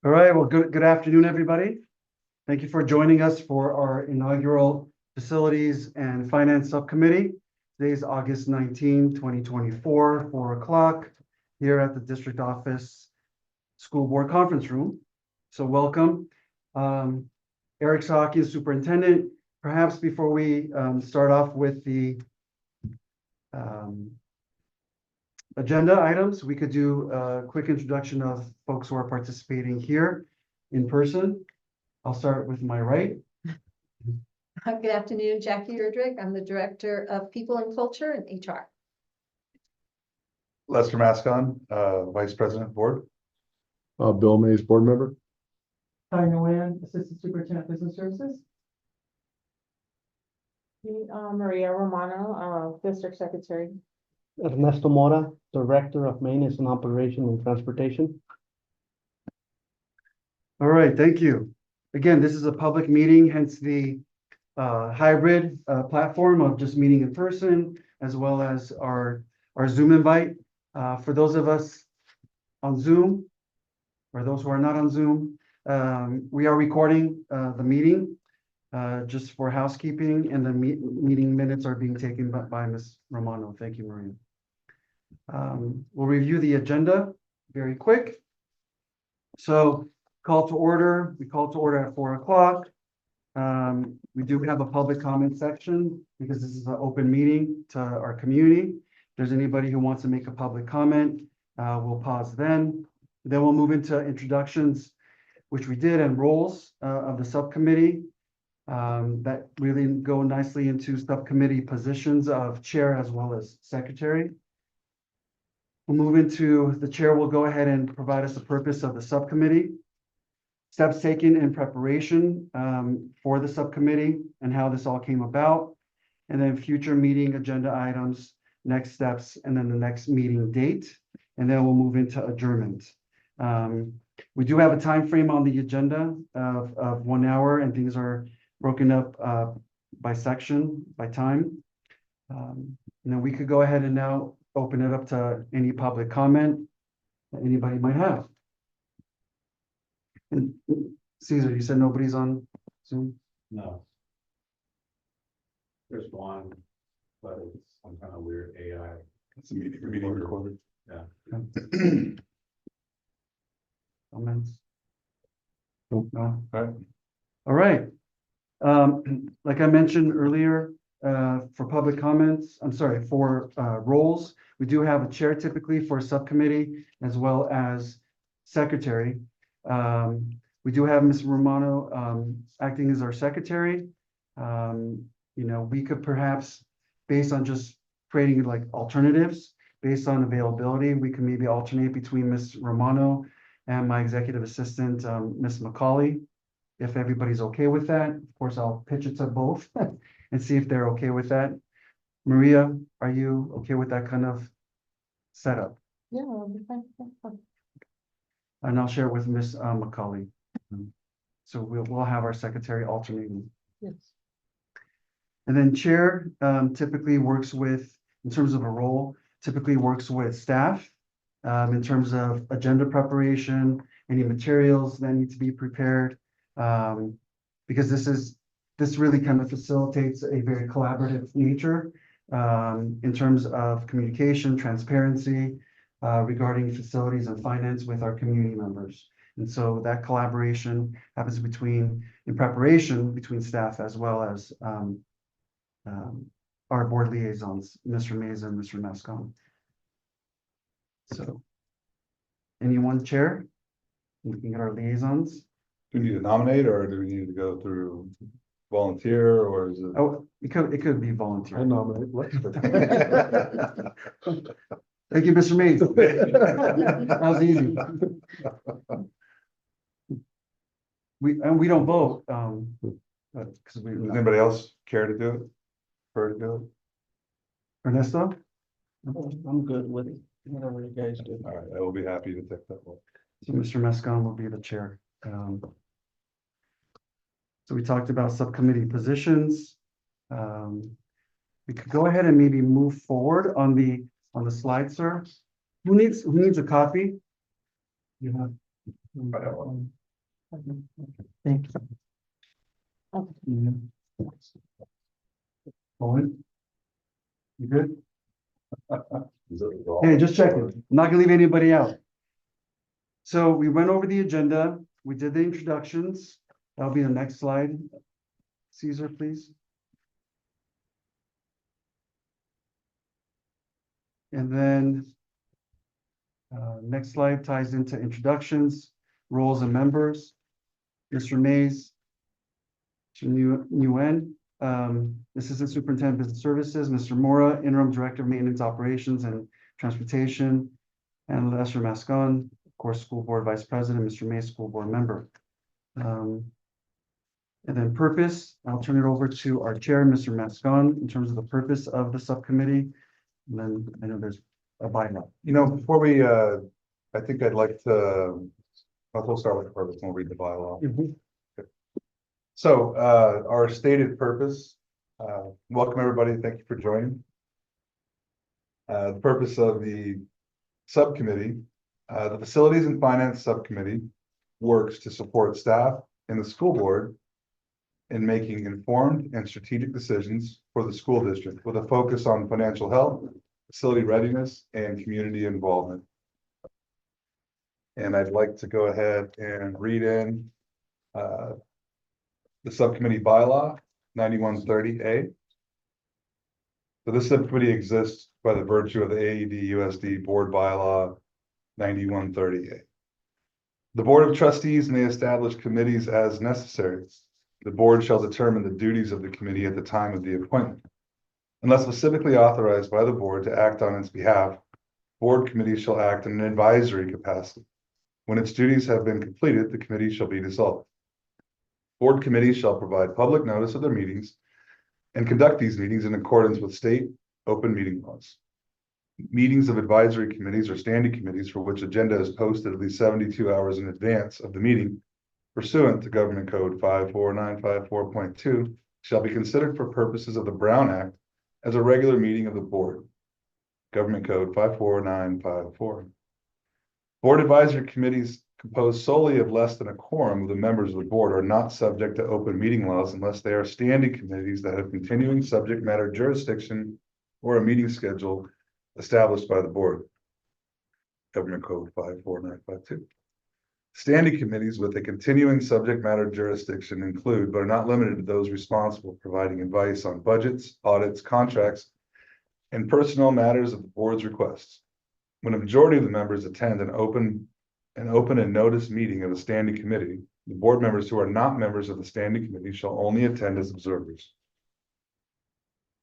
All right, well, good afternoon, everybody. Thank you for joining us for our inaugural Facilities and Finance Subcommittee. Today is August 19, 2024, 4 o'clock here at the District Office School Board Conference Room. So welcome. Eric Saki, Superintendent. Perhaps before we start off with the agenda items, we could do a quick introduction of folks who are participating here in person. I'll start with my right. Good afternoon, Jackie Erdrich. I'm the Director of People and Culture and HR. Lester Mascon, Vice President Board. Bill Mays, board member. Hi, Nguyen, Assistant Superintendent Business Services. Maria Romano, District Secretary. Ernesto Mora, Director of Maintenance and Operation and Transportation. All right, thank you. Again, this is a public meeting, hence the hybrid platform of just meeting in person, as well as our Zoom invite. For those of us on Zoom, or those who are not on Zoom, we are recording the meeting just for housekeeping, and the meeting minutes are being taken by Ms. Romano. Thank you, Maria. We'll review the agenda very quick. So call to order. We call to order at 4 o'clock. We do have a public comment section because this is an open meeting to our community. If there's anybody who wants to make a public comment, we'll pause then. Then we'll move into introductions, which we did, and roles of the subcommittee that really go nicely into subcommittee positions of chair as well as secretary. We'll move into the chair will go ahead and provide us the purpose of the subcommittee, steps taken in preparation for the subcommittee and how this all came about, and then future meeting agenda items, next steps, and then the next meeting date, and then we'll move into adjournment. We do have a time frame on the agenda of 1 hour, and things are broken up by section, by time. And then we could go ahead and now open it up to any public comment that anybody might have. And Caesar, you said nobody's on Zoom? No. There's one, but it's some kind of weird AI. It's a meeting recorded. Yeah. Comments? Nope. No? All right. All right. Like I mentioned earlier, for public comments, I'm sorry, for roles, we do have a chair typically for a subcommittee as well as secretary. We do have Ms. Romano acting as our secretary. We could perhaps, based on just creating like alternatives, based on availability, we can maybe alternate between Ms. Romano and my executive assistant, Ms. McCauley, if everybody's okay with that. Of course, I'll pitch it to both and see if they're okay with that. Maria, are you okay with that kind of setup? Yeah, that'll be fine. And I'll share it with Ms. McCauley. So we'll have our secretary alternating. Yes. And then chair typically works with, in terms of a role, typically works with staff in terms of agenda preparation, any materials that need to be prepared. Because this really kind of facilitates a very collaborative nature in terms of communication, transparency regarding facilities and finance with our community members. And so that collaboration happens in preparation between staff as well as our board liaisons, Mr. Mays and Mr. Mascon. So, anyone chair? Looking at our liaisons. Do we need to nominate, or do we need to go through volunteer, or is it? Oh, it could be volunteer. I nominate Lester. Thank you, Mr. Mays. That was easy. We don't vote, because Does anybody else care to do it? Prefer to do it? Ernesto? I'm good with it, whatever you guys do. All right, I will be happy to take that one. So Mr. Mascon will be the chair. So we talked about subcommittee positions. We could go ahead and maybe move forward on the slide, sir. Who needs a copy? You have. I have one. Thank you. Owen? You good? Is it all? Hey, just checking. I'm not gonna leave anybody out. So we went over the agenda. We did the introductions. That'll be the next slide. Caesar, please. And then next slide ties into introductions, roles and members. Mr. Mays, Mr. Nguyen, Assistant Superintendent Business Services, Mr. Mora, Interim Director of Maintenance Operations and Transportation, and Lester Mascon, of course, School Board Vice President, Mr. Mays, School Board Member. And then purpose, I'll turn it over to our chair, Mr. Mascon, in terms of the purpose of the subcommittee. And then I know there's a bylaw. You know, before we, I think I'd like to, we'll start with the purpose and we'll read the bylaw. So, our stated purpose, welcome everybody, thank you for joining. The purpose of the subcommittee, the Facilities and Finance Subcommittee works to support staff in the school board in making informed and strategic decisions for the school district with a focus on financial health, facility readiness, and community involvement. And I'd like to go ahead and read in the subcommittee bylaw 9130A. So this subcommittee exists by the virtue of the AED USD board bylaw 9130A. The Board of Trustees may establish committees as necessary. The board shall determine the duties of the committee at the time of the appointment. Unless specifically authorized by the board to act on its behalf, board committees shall act in an advisory capacity. When its duties have been completed, the committee shall be dissolved. Board committees shall provide public notice of their meetings and conduct these meetings in accordance with state open meeting laws. Meetings of advisory committees or standing committees for which agenda is posted at least 72 hours in advance of the meeting pursuant to Government Code 54954.2 shall be considered for purposes of the Brown Act as a regular meeting of the board. Government Code 54954. Board advisory committees composed solely of less than a quorum of the members of the board are not subject to open meeting laws unless they are standing committees that have continuing subject matter jurisdiction or a meeting schedule established by the board. Government Code 54952. Standing committees with a continuing subject matter jurisdiction include, but are not limited to, those responsible for providing advice on budgets, audits, contracts, and personnel matters of the board's requests. When a majority of the members attend an open and notice meeting of a standing committee, the board members who are not members of the standing committee shall only attend as observers.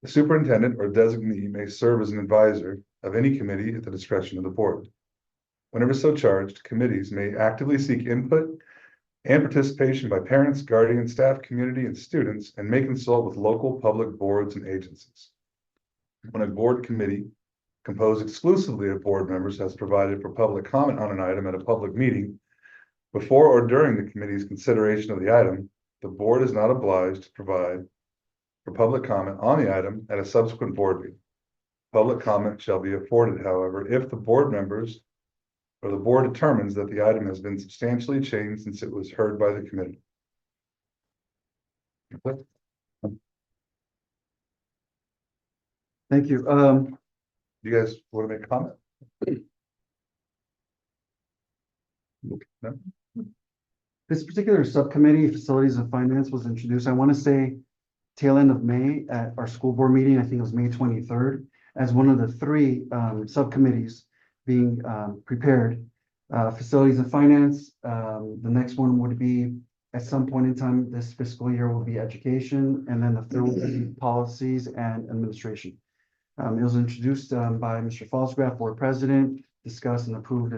The superintendent or designee may serve as an advisor of any committee at the discretion of the board. Whenever so charged, committees may actively seek input and participation by parents, guardians, staff, community, and students, and may consult with local public boards and agencies. When a board committee composed exclusively of board members has provided for public comment on an item at a public meeting, before or during the committee's consideration of the item, the board is not obliged to provide for public comment on the item at a subsequent board meeting. Public comment shall be afforded, however, if the board members or the board determines that the item has been substantially changed since it was heard by the committee. Thank you. You guys want to make a comment? No? This particular subcommittee, Facilities and Finance, was introduced, I want to say, tail end of May at our school board meeting. I think it was May 23rd, as one of the three subcommittees being prepared. Facilities and Finance, the next one would be at some point in time this fiscal year will be Education, and then the third will be Policies and Administration. It was introduced by Mr. Falsgraf, board president, discussed and approved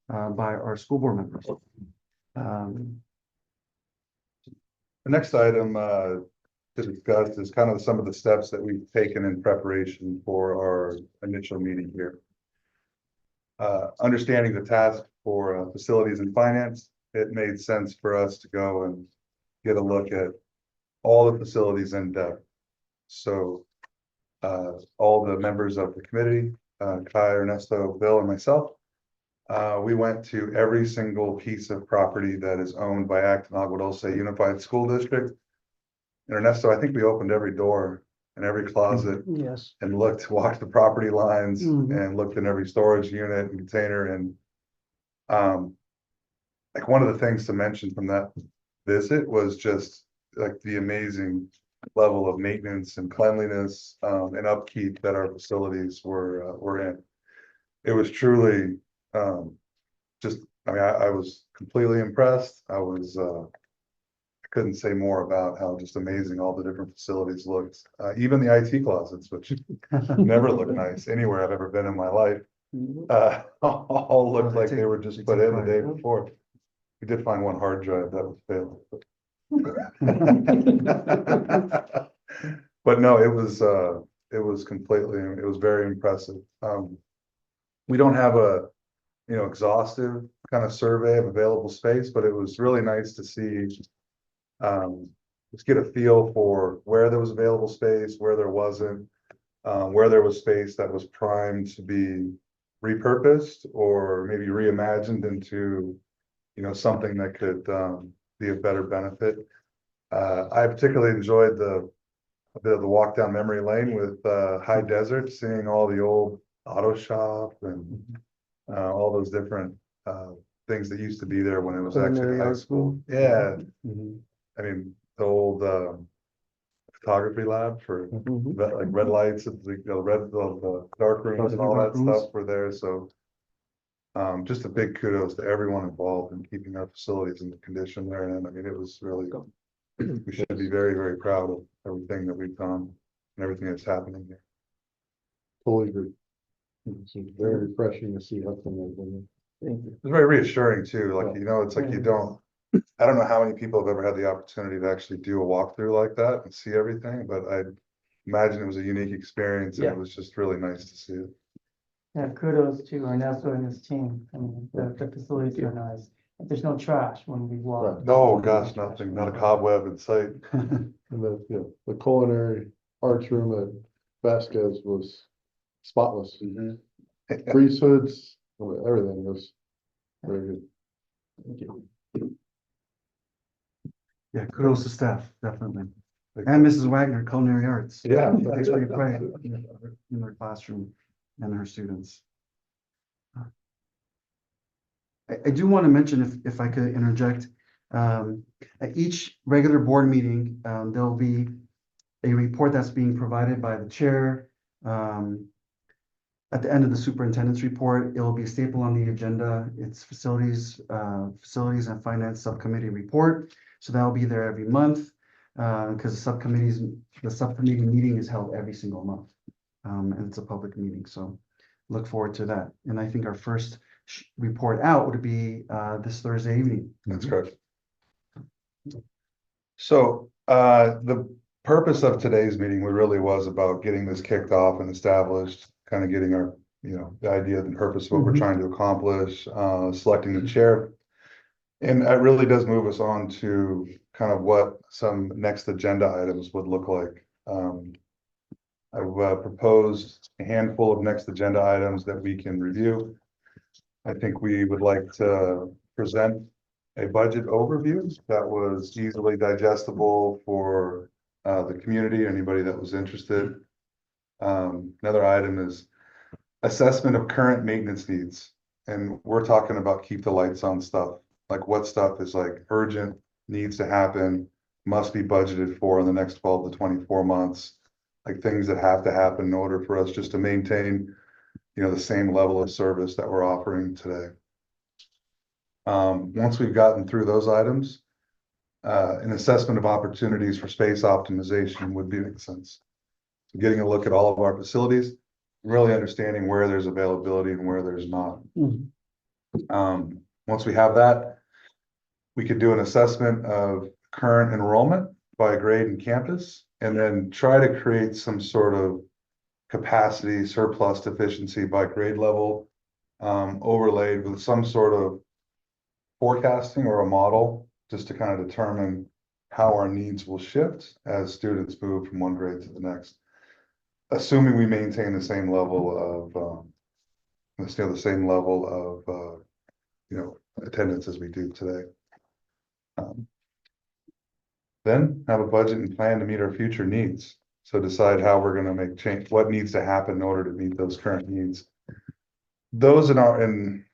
by our school board members. The next item to discuss is kind of some of the steps that we've taken in preparation for our initial meeting here. Understanding the task for Facilities and Finance, it made sense for us to go and get a look at all the facilities in depth. So all the members of the committee, Kai, Ernesto, Bill, and myself, We went to every single piece of property that is owned by Acton-Agua Dulce Unified School District. And Ernesto, I think we opened every door and every closet Yes. and walked the property lines Mhm. and looked in every storage unit and container and like one of the things to mention from that visit was just like the amazing level of maintenance and cleanliness and upkeep that our facilities were in. It was truly just, I mean, I was completely impressed. I couldn't say more about how just amazing all the different facilities looked. Even the IT closets, which never look nice anywhere I've ever been in my life, all looked like they were just put in the day before. We did find one hard drive that was failed. But no, it was completely, it was very impressive. We don't have a, exhaustive kind of survey of available space, but it was really nice to see, just get a feel for where there was available space, where there wasn't, where there was space that was primed to be repurposed or maybe reimagined into, something that could, be of better benefit. I particularly enjoyed a bit of the walk down memory lane with High Desert, seeing all the old auto shop and all those different things that used to be there when it was actually Culinary high art school. Yeah, Mhm. I mean, the old photography lab for Mhm. like red lights, the dark rooms and all that stuff were there. So just a big kudos to everyone involved in keeping our facilities in the condition they're in. I mean, it was really, we should be very, very proud of everything that we've done and everything that's happening here. Totally agree. It's very refreshing to see how things are. Thank you. It's very reassuring too, like, it's like Yeah. I don't know how many people have ever had the opportunity to actually do a walkthrough like that and see everything, but I imagine it was a unique experience and Yeah. it was just really nice to see it. Yeah, kudos to Ernesto and his team. I mean, the facilities are nice. There's no trash when we walk. No, gosh, nothing, not a cobweb in sight. And the culinary arts room at Vasquez was spotless. Grease hoods, everything was very good. Thank you. Yeah, kudos to staff, definitely. And Mrs. Wagner, Culinary Arts. Yeah. Thanks for your pride in their classroom and her students. I do want to mention, if I could interject, at each regular board meeting, there'll be a report that's being provided by the chair. At the end of the superintendent's report, it will be a staple on the agenda. It's facilities and finance subcommittee report. So that'll be there every month, because the subcommittee meeting is held every single month. And it's a public meeting, so look forward to that. And I think our first report out would be this Thursday evening. That's correct. So the purpose of today's meeting really was about getting this kicked off and established, kind of getting our, the idea and purpose of what we're trying to accomplish, selecting the chair. And it really does move us on to kind of what some next agenda items would look like. I've proposed a handful of next agenda items that we can review. I think we would like to present a budget overview that was easily digestible for the community, anybody that was interested. Another item is assessment of current maintenance needs. And we're talking about keep the lights on stuff, like what stuff is like urgent, needs to happen, must be budgeted for in the next 12 to 24 months, like things that have to happen in order for us just to maintain, the same level of service that we're offering today. Once we've gotten through those items, an assessment of opportunities for space optimization would make sense. So getting a look at all of our facilities, really understanding where there's availability and where there's not. Once we have that, we could do an assessment of current enrollment by grade and campus, and then try to create some sort of capacity surplus deficiency by grade level, overlaid with some sort of forecasting or a model, just to kind of determine how our needs will shift as students move from one grade to the next, assuming we maintain the same level still the same level of, attendance as we do today. Then have a budget and plan to meet our future needs. So decide how we're gonna make change, what needs to happen in order to meet those current needs. Those at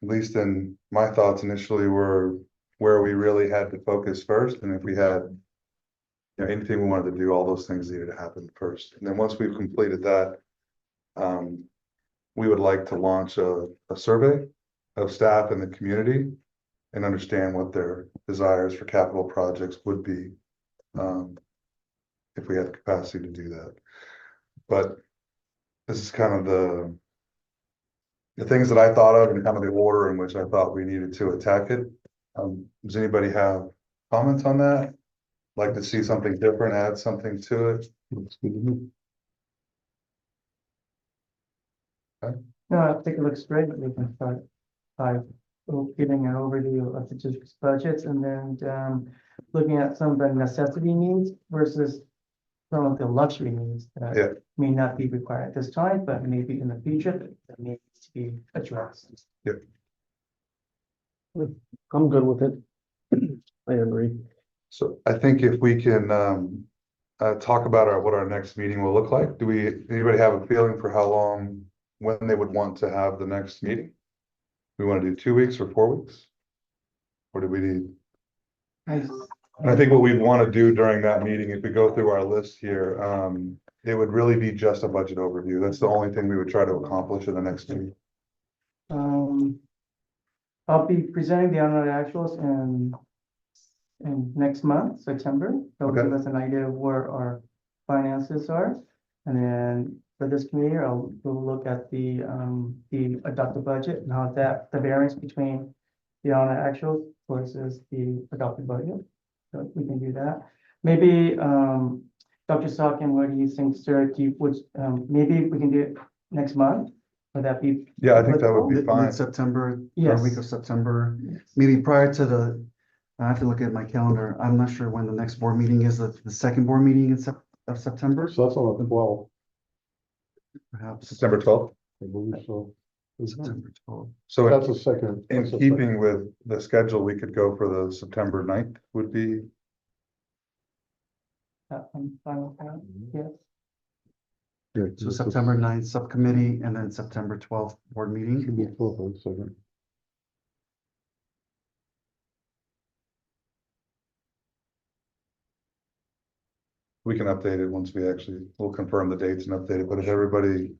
least in my thoughts initially were where we really had to focus first, and if we had anything we wanted to do, all those things needed to happen first. And then once we've completed that, we would like to launch a survey of staff in the community and understand what their desires for capital projects would be, if we had the capacity to do that. But this is kind of the things that I thought of and kind of the order in which I thought we needed to attack it. Does anybody have comments on that? Like to see something different, add something to it? Looks good to me. No, I think it looks great, but we can start by giving an overview of the district's budgets and then looking at some of the necessity needs versus some of the luxury needs Yeah. that may not be required at this time, but maybe in the future that needs to be addressed. I'm good with it. I agree. So I think if we can talk about what our next meeting will look like. Anybody have a feeling for how long, when they would want to have the next meeting? We want to do 2 weeks or 4 weeks? Or do we need? Nice. And I think what we want to do during that meeting, if we go through our list here, it would really be just a budget overview. That's the only thing we would try to accomplish in the next meeting. I'll be presenting the annual actuals in next month, September. That'll Okay. give us an idea of where our finances are. And then for this committee, we'll look at the adopted budget and how the variance between the annual actuals versus the adopted budget. So we can do that. Maybe, Dr. Salkin, what do you think, sir? Maybe we can do it next month? Would that be? Yeah, I think that would be Mid- fine. Mid-September, Yes. third week of September, Yes. maybe prior to I have to look at my calendar. I'm not sure when the next board meeting is, the second board meeting of September, So that's on the 12th, perhaps. September 12th. I believe so. September 12th. So That's a second. in that's a keeping with the schedule, we could go for the September 9th would be, I'm fine with that, yes. Yeah, So it's a- September 9th subcommittee and then September 12th board Should meeting. be 12th or second. we can update it once we'll confirm the dates and update it, but if everybody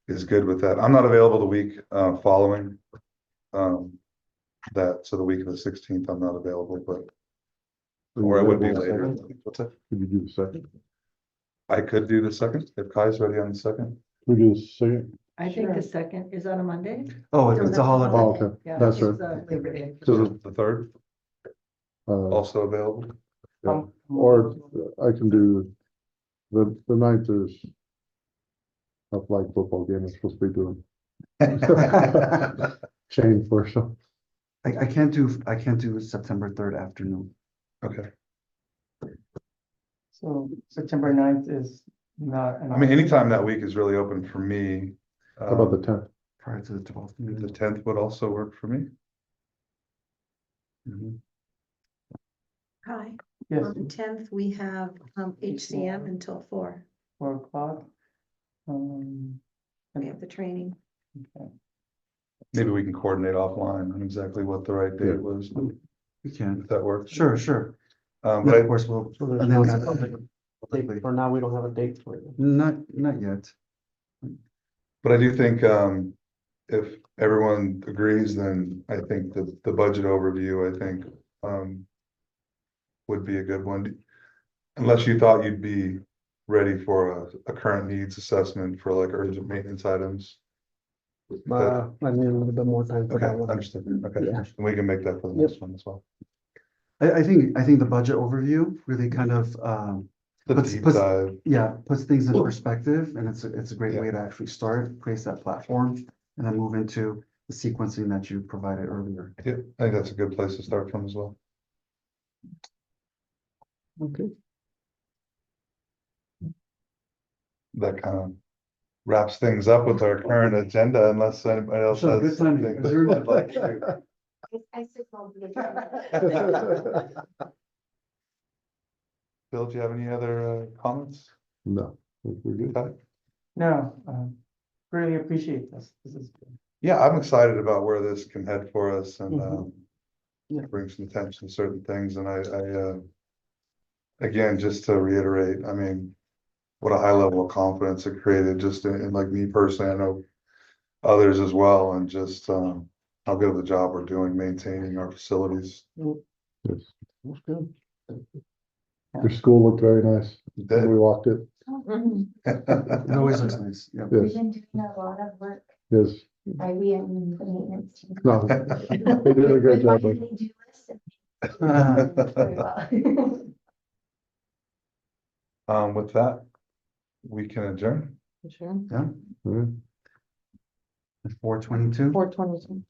is good with that, I'm not available the week following. So the week of the 16th, I'm not available, but, or it would be later. What's that? Could you do the second? I could do the second, if Kai's ready on the second. Could we do the second? I think the second is on a Monday. Oh, No, it's a holiday. Oh, okay, Yeah, that's it's, right. Labor Day. So the third, Uh, also available. yeah. Or I can do, the 9th is a flag football game I'm supposed to be doing. Shane for some. I can't do September 3rd afternoon. Okay, So September 9th is not. I mean, anytime that week is really open for me. How about the 10th? Prior to the 12th The meeting. 10th would also work for me. Mhm. Hi, Yes, on the tenth, we have HCM until 4. 4 o'clock. We have the training. Okay. Maybe we can coordinate offline on exactly what the right date was, We can. if that works. Sure, sure. But But I, of course, we'll So there's announce no it. publicly. For now, we don't have a date for it. Not yet. But I do think, if everyone agrees, then I think the budget overview, I think, would be a good one. Unless you thought you'd be ready for a current needs assessment for like urgent maintenance items. I need a little bit more time for Okay, that one. understood. Okay, Yeah. and we can make that for the next one as well. I think the budget overview really kind of, The Puts- deep puts- dive, puts things in perspective, and it's a great Yeah. way to actually start, create that platform, and then move into the sequencing that you provided earlier. yeah, I think that's a good place to start from as well. Okay. That kind of wraps things up with our current agenda unless anybody else So has good timing. something Is there- they'd like to. I signaled the. Bill, do you have any other comments? No, I think we're good. Okay. No, really appreciate this. This is good. Yeah, I'm excited about where this can head for us and Mhm. Yeah. bring some attention to certain things. And again, just to reiterate, I mean, what a high level of confidence it created just in like me personally, I know others as well, and just how good of a job we're doing maintaining our facilities. Yes. That's good. Your school looked very nice when we walked it. It always looks nice, yeah. We've Yes, been doing a lot of work, yes. by we, I mean, the maintenance team. No, they did a great job. Like, they do this and very well. With that, we can adjourn. Sure. Yeah, All right. 4:22. 4:22.